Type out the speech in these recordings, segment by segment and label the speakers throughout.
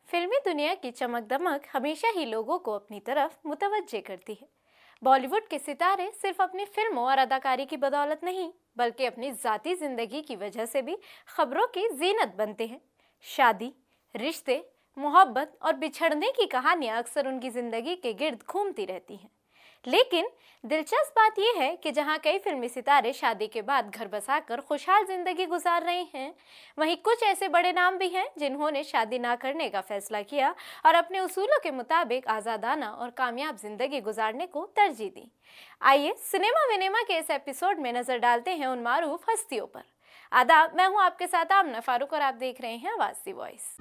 Speaker 1: फिल्मी दुनिया की चमक दमक हमेशा ही लोगों को अपनी तरफ मुतवज्जे करती है। बॉलीवुड के सितारे सिर्फ अपनी फिल्मों और अदाकारी की बदौलत नहीं, बल्कि अपनी जाती जिंदगी की वजह से भी खबरों की जीनत बनते हैं। शादी, रिश्ते, मोहब्बत और बिछड़ने की कहानियां अक्सर उनकी जिंदगी के गिर्द घूमती रहती हैं। लेकिन दिलचस्प बात यह है कि जहां कई फिल्मी सितारे शादी के बाद घर बसाकर खुशहाल जिंदगी गुजार रहे हैं, वहीं कुछ ऐसे बड़े नाम भी हैं जिन्होंने शादी ना करने का फैसला किया और अपने उसूलों के मुताबिक आज़ादाना और कामयाब जिंदगी गुजारने को तरजीह दी। आइए सिनेमा विनेमा के इस एपिसोड में नजर डालते हैं उन मारूफ हस्तियों पर। आदाब, मैं हूं आपके साथ आमना फारूक और आप देख रहे हैं आवाज़ दी वॉइस।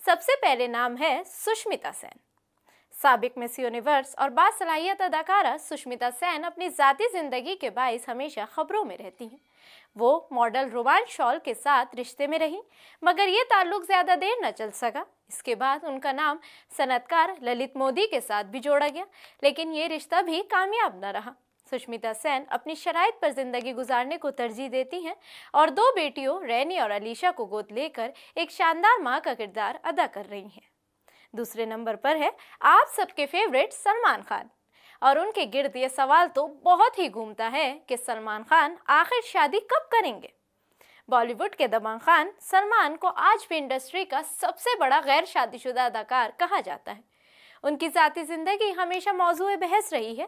Speaker 1: सबसे पहले नाम है सुष्मिता सेन। साबिक मिस यूनिवर्स और बासलाहियत अदाकारा सुष्मिता सेन अपनी जाती जिंदगी के बाइस हमेशा खबरों में रहती हैं। वो मॉडल रोवान शॉल के साथ रिश्ते में रही, मगर ये ताल्लुक ज्यादा देर न चल सका। इसके बाद उनका नाम सनतकार ललित मोदी के साथ भी जोड़ा गया, लेकिन ये रिश्ता भी कामयाब न रहा। सुष्मिता सेन अपनी शराइत पर जिंदगी गुजारने को तरजीह देती हैं और दो बेटियों रैनी और अलीशा को गोद लेकर एक शानदार मां का किरदार अदा कर रही हैं। दूसरे नंबर पर है आप सबके फेवरेट सलमान खान, और उनके गिर्द ये सवाल तो बहुत ही घूमता है कि सलमान खान आखिर शादी कब करेंगे। बॉलीवुड के दबंग खान सलमान को आज भी इंडस्ट्री का सबसे बड़ा गैर शादीशुदा अदाकार कहा जाता है। उनकी जाती जिंदगी हमेशा मौजूए बहस रही है।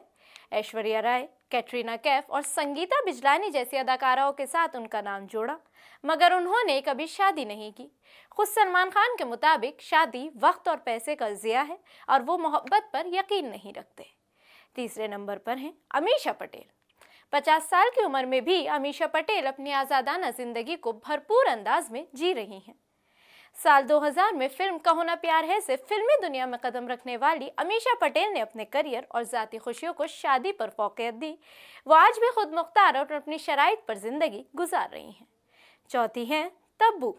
Speaker 1: ऐश्वर्या राय, कैटरीना कैफ और संगीता बिजलानी जैसी अदाकाराओं के साथ उनका नाम जोड़ा, मगर उन्होंने कभी शादी नहीं की। खुद सलमान खान के मुताबिक शादी वक्त और पैसे का ज़िया है और वो मोहब्बत पर यकीन नहीं रखते। तीसरे नंबर पर हैं अमीषा पटेल। 50 साल की उम्र में भी अमीषा पटेल अपनी आज़ादाना जिंदगी को भरपूर अंदाज में जी रही हैं। साल 2000 में फिल्म कहो ना प्यार है से फिल्मी दुनिया में कदम रखने वाली अमीषा पटेल ने अपने करियर और जाती खुशियों को शादी पर फोकस दी। वो आज भी खुद मुख्तार और अपनी शराइत पर जिंदगी गुजार रही हैं। चौथी हैं तब्बू।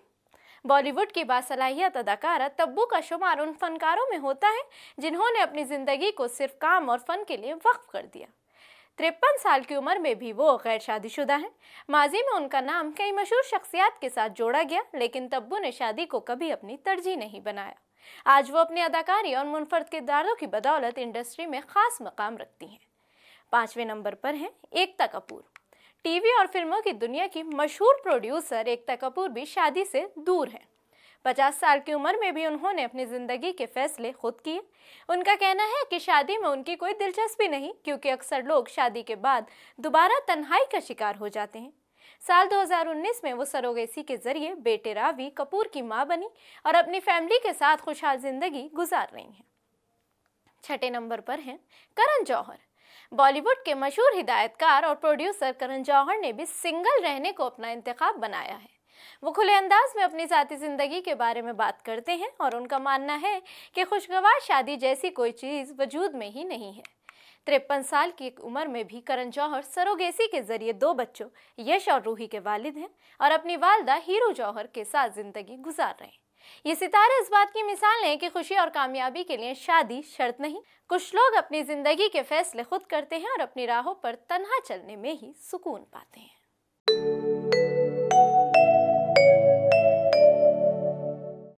Speaker 1: बॉलीवुड की बासलाहियत अदाकारा तब्बू का शुमार उन फनकारों में होता है जिन्होंने अपनी जिंदगी को सिर्फ काम और फन के लिए वक्फ कर दिया। 53 साल की उम्र में भी वो गैर शादीशुदा हैं। माजी में उनका नाम कई मशहूर शख्सियात के साथ जोड़ा गया, लेकिन तब्बू ने शादी को कभी अपनी तरजीह नहीं बनाया। आज वो अपनी अदाकारी और मुनफरद किरदारों की बदौलत इंडस्ट्री में खास मकाम रखती हैं। 5वें नंबर पर हैं एकता कपूर। टीवी और फिल्मों की दुनिया की मशहूर प्रोड्यूसर एकता कपूर भी शादी से दूर हैं। 50 साल की उम्र में भी उन्होंने अपनी जिंदगी के फैसले खुद किए। उनका कहना है कि शादी में उनकी कोई दिलचस्पी नहीं, क्योंकि अक्सर लोग शादी के बाद दोबारा तन्हाई का शिकार हो जाते हैं। साल 2019 में वो सरोगेसी के जरिए बेटे रावी कपूर की मां बनी और अपनी फैमिली के साथ खुशहाल जिंदगी गुजार रही हैं। 6ठे नंबर पर हैं करण जौहर। बॉलीवुड के मशहूर हिदायतकार और प्रोड्यूसर करण जौहर ने भी सिंगल रहने को अपना इंतखाब बनाया है। वो खुले अंदाज में अपनी जाती जिंदगी के बारे में बात करते हैं और उनका मानना है कि खुशगवार शादी जैसी कोई चीज़ वजूद में ही नहीं है। 53 साल की उम्र में भी करण जौहर सरोगेसी के जरिए 2 बच्चों यश और रूही के वालिद हैं और अपनी वालदा हीरू जौहर के साथ जिंदगी गुजार रहे हैं। ये सितारे इस बात की मिसाल हैं कि खुशी और कामयाबी के लिए शादी शर्त नहीं। कुछ लोग अपनी जिंदगी के फैसले खुद करते हैं और अपनी राहों पर तन्हा चलने में ही सुकून पाते हैं।